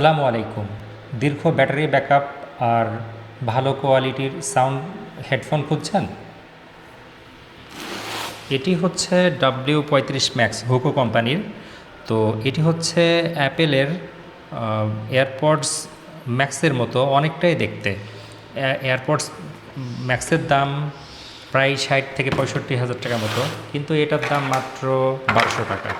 আসসালামু আলাইকুম। দীর্ঘ ব্যাটারি ব্যাকআপ আর ভালো কোয়ালিটির সাউন্ড হেডফোন খুঁজছেন? এটি হচ্ছে W35 ম্যাক্স হুকো কোম্পানির। তো এটি হচ্ছে অ্যাপেলের এয়ারপডস ম্যাক্সের মতো অনেকটাই দেখতে। এয়ারপডস ম্যাক্সের দাম প্রায় 60 থেকে 65 হাজার টাকা মতো, কিন্তু এটার দাম মাত্র 1200 টাকা।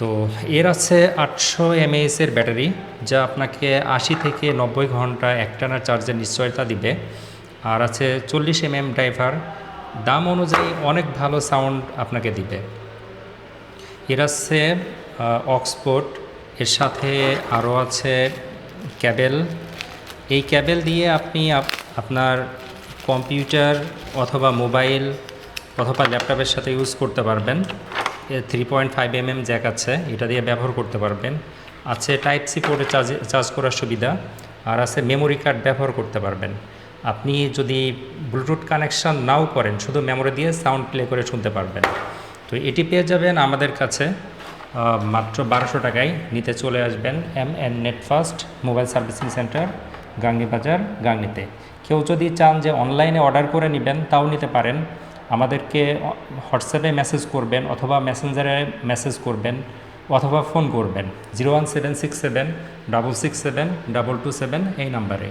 তো এর আছে 800 mAh-এর ব্যাটারি, যা আপনাকে 80 থেকে 90 ঘন্টা একটানা চার্জের নিশ্চয়তা দিবে। আর আছে 40 mm ড্রাইভার, দাম অনুযায়ী অনেক ভালো সাউন্ড আপনাকে দিবে। এর আছে অক্সপোর্ট, এর সাথে আরও আছে ক্যাবেল। এই ক্যাবেল দিয়ে আপনি আপনার কম্পিউটার অথবা মোবাইল অথবা ল্যাপটপের সাথে ইউজ করতে পারবেন। 3.5 mm জ্যাক আছে, এটা দিয়ে ব্যবহার করতে পারবেন। আছে টাইপ-সি পোর্টে চার্জ করার সুবিধা, আর আছে মেমোরি কার্ড ব্যবহার করতে পারবেন। আপনি যদি ব্লুটুথ কানেকশান নাও করেন, শুধু মেমোরি দিয়ে সাউন্ড প্লে করে শুনতে পারবেন। তো এটি পেয়ে যাবেন আমাদের কাছে মাত্র 1200 টাকায়। নিতে চলে আসবেন MN net fast mobile servicing centre, Gangni Bazar, গাংনীতে। কেউ যদি চান যে অনলাইনে অর্ডার করে নেবেন, তাও নিতে পারেন। আমাদেরকে হোয়াটসঅ্যাপে মেসেজ করবেন অথবা মেসেঞ্জারে মেসেজ করবেন অথবা ফোন করবেন 01767 667 227 এই নাম্বারে।